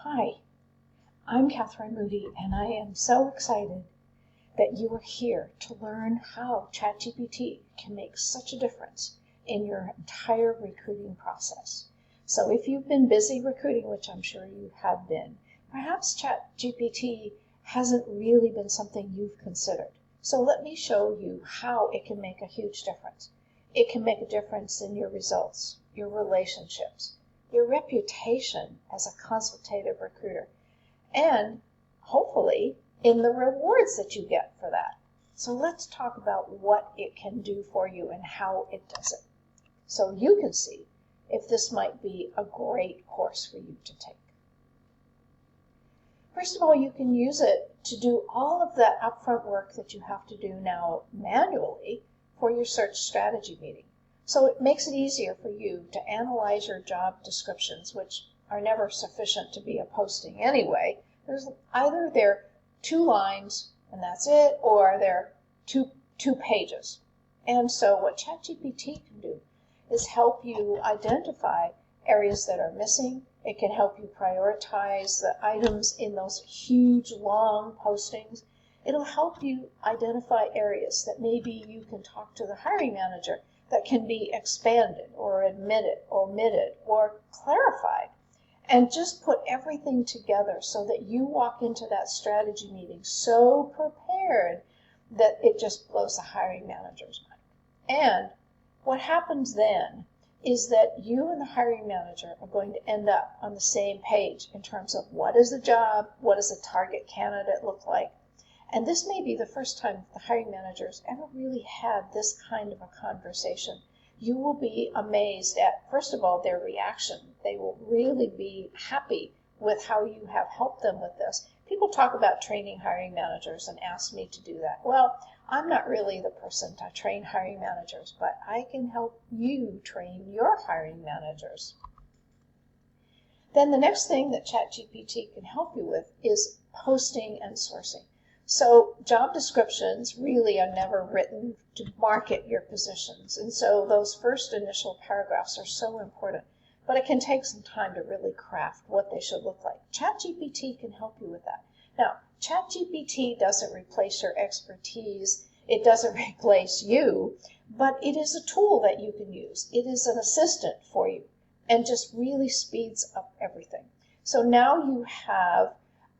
Hi, I'm Catherine Moody, and I am so excited that you are here to learn how ChatGPT can make such a difference in your entire recruiting process. So if you've been busy recruiting, which I'm sure you have been, perhaps ChatGPT hasn't really been something you've considered. So let me show you how it can make a huge difference. It can make a difference in your results, your relationships, your reputation as a consultative recruiter, and hopefully in the rewards that you get for that. So let's talk about what it can do for you and how it does it, so you can see if this might be a great course for you to take. First of all, you can use it to do all of that upfront work that you have to do now manually for your search strategy meeting. So it makes it easier for you to analyze your job descriptions, which are never sufficient to be a posting anyway. Either they're 2 lines and that's it, or they're two pages. And so what ChatGPT can do is help you identify areas that are missing. It can help you prioritize the items in those huge, long postings. It'll help you identify areas that maybe you can talk to the hiring manager that can be expanded or omitted or clarified, and just put everything together so that you walk into that strategy meeting so prepared that it just blows the hiring manager's mind. And what happens then is that you and the hiring manager are going to end up on the same page in terms of what is the job, what does the target candidate look like. And this may be the first time the hiring managers ever really had this kind of a conversation. You will be amazed at, first of all, their reaction. They will really be happy with how you have helped them with this. People talk about training hiring managers and ask me to do that. Well, I'm not really the person to train hiring managers, but I can help you train your hiring managers. Then the next thing that ChatGPT can help you with is posting and sourcing. So job descriptions really are never written to market your positions. And so those first initial paragraphs are so important. But it can take some time to really craft what they should look like. ChatGPT can help you with that. Now, ChatGPT doesn't replace your expertise. It doesn't replace you, but it is a tool that you can use. It is an assistant for you and just really speeds up everything. So now you have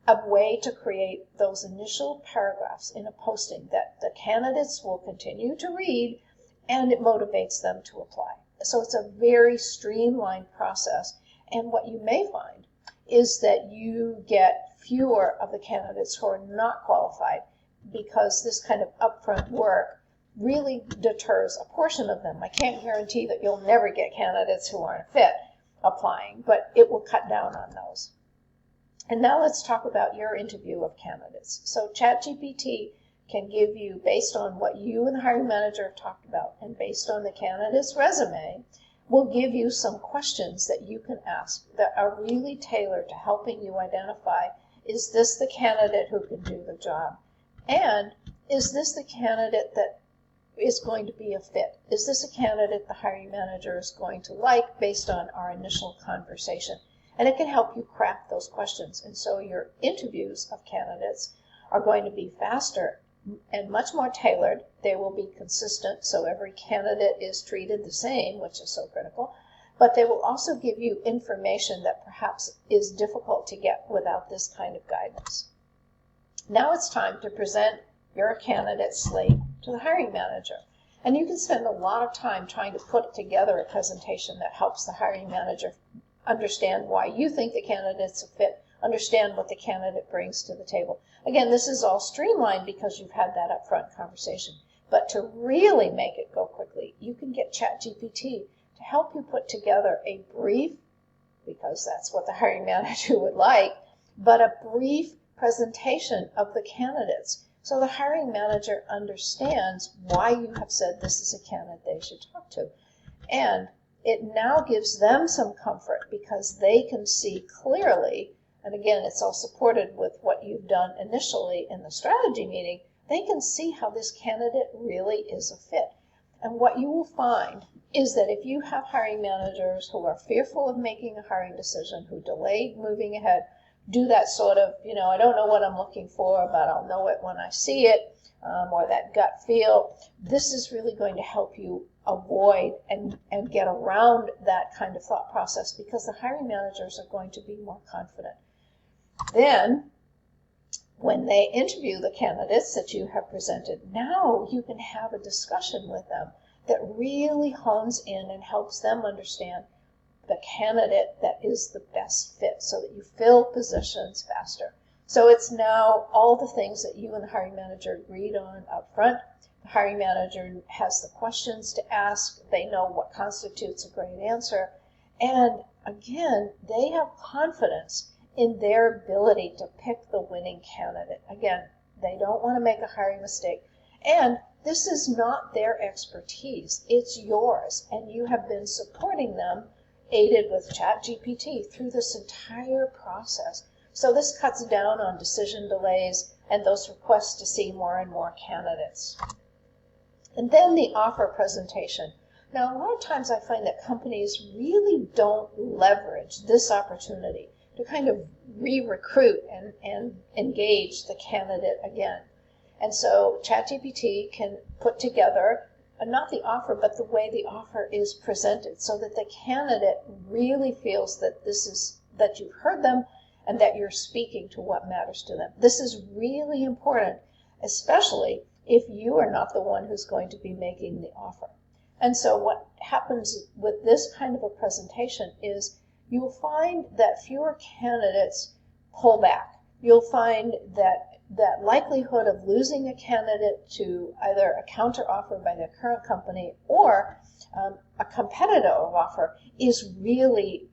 a way to create those initial paragraphs in a posting that the candidates will continue to read, and it motivates them to apply. So it's a very streamlined process, and what you may find is that you get fewer of the candidates who are not qualified, because this kind of upfront work really deters a portion of them. I can't guarantee that you'll never get candidates who aren't fit applying, but it will cut down on those. And now let's talk about your interview of candidates. So ChatGPT can give you, based on what you and the hiring manager have talked about and based on the candidate's resume, will give you some questions that you can ask that are really tailored to helping you identify, is this the candidate who can do the job? And is this the candidate that is going to be a fit? Is this a candidate the hiring manager is going to like based on our initial conversation? And it can help you craft those questions. And so your interviews of candidates are going to be faster and much more tailored. They will be consistent, so every candidate is treated the same, which is so critical. But they will also give you information that perhaps is difficult to get without this kind of guidance. Now it's time to present your candidate slate to the hiring manager. And you can spend a lot of time trying to put together a presentation that helps the hiring manager understand why you think the candidate's a fit, understand what the candidate brings to the table. Again, this is all streamlined because you've had that upfront conversation. But to really make it go quickly, you can get ChatGPT to help you put together a brief, because that's what the hiring manager would like, but a brief presentation of the candidates. So the hiring manager understands why you have said this is a candidate they should talk to. And it now gives them some comfort because they can see clearly, and again, it's all supported with what you've done initially in the strategy meeting, they can see how this candidate really is a fit. And what you will find is that if you have hiring managers who are fearful of making a hiring decision, who delay moving ahead, do that sort of, I don't know what I'm looking for, but I'll know it when I see it, or that gut feel. This is really going to help you avoid and get around that kind of thought process, because the hiring managers are going to be more confident. Then, when they interview the candidates that you have presented, now you can have a discussion with them that really hones in and helps them understand the candidate that is the best fit, so that you fill positions faster. So it's now all the things that you and the hiring manager agreed on up front. The hiring manager has the questions to ask. They know what constitutes a great answer. And again, they have confidence in their ability to pick the winning candidate. Again, they don't want to make a hiring mistake. And this is not their expertise. It's yours. And you have been supporting them, aided with ChatGPT, through this entire process. So this cuts down on decision delays and those requests to see more and more candidates. And then the offer presentation. Now, a lot of times I find that companies really don't leverage this opportunity to kind of re-recruit and engage the candidate again. And so ChatGPT can put together not the offer, but the way the offer is presented, so that the candidate really feels that that you've heard them and that you're speaking to what matters to them. This is really important, especially if you are not the one who's going to be making the offer. And so what happens with this kind of a presentation is you'll find that fewer candidates pull back. You'll find that likelihood of losing a candidate to either a counteroffer by their current company or a competitive offer is really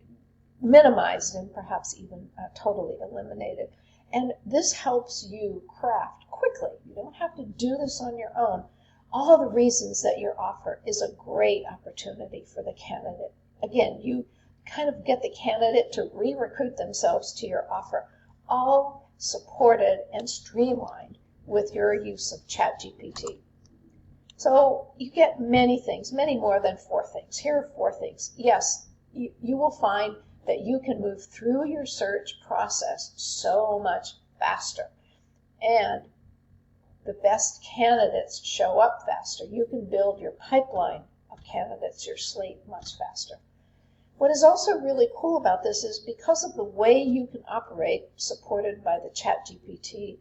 minimized and perhaps even totally eliminated. And this helps you craft quickly. You don't have to do this on your own. All the reasons that your offer is a great opportunity for the candidate. Again, you kind of get the candidate to re-recruit themselves to your offer, all supported and streamlined with your use of ChatGPT. So you get many things, many more than 4 things. Here are 4 things. Yes, you will find that you can move through your search process so much faster. And the best candidates show up faster. You can build your pipeline of candidates, your slate, much faster. What is also really cool about this is because of the way you can operate, supported by the ChatGPT,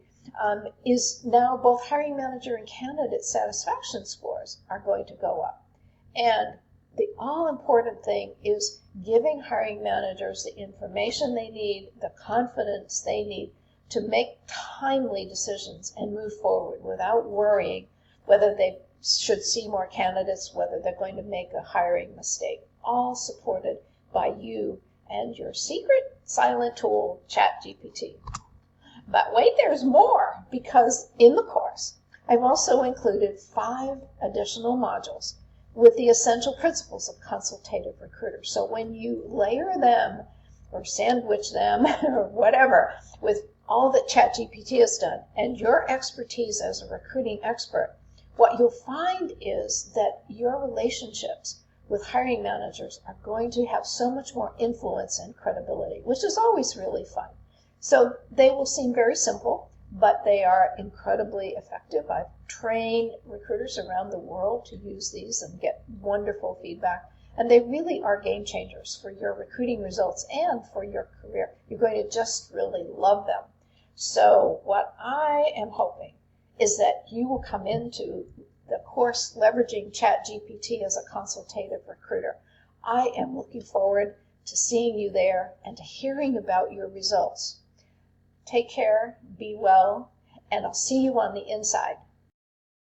is now both hiring manager and candidate satisfaction scores are going to go up. And the all-important thing is giving hiring managers the information they need, the confidence they need to make timely decisions and move forward without worrying whether they should see more candidates, whether they're going to make a hiring mistake. All supported by you and your secret silent tool, ChatGPT. But wait, there's more, because in the course, I've also included 5 additional modules with the essential principles of consultative recruiters. So when you layer them or sandwich them or whatever with all that ChatGPT has done and your expertise as a recruiting expert, what you'll find is that your relationships with hiring managers are going to have so much more influence and credibility, which is always really fun. So they will seem very simple, but they are incredibly effective. I've trained recruiters around the world to use these and get wonderful feedback. And they really are game changers for your recruiting results and for your career. You're going to just really love them. So what I am hoping is that you will come into the course leveraging ChatGPT as a consultative recruiter. I am looking forward to seeing you there and to hearing about your results. Take care, be well, and I'll see you on the inside.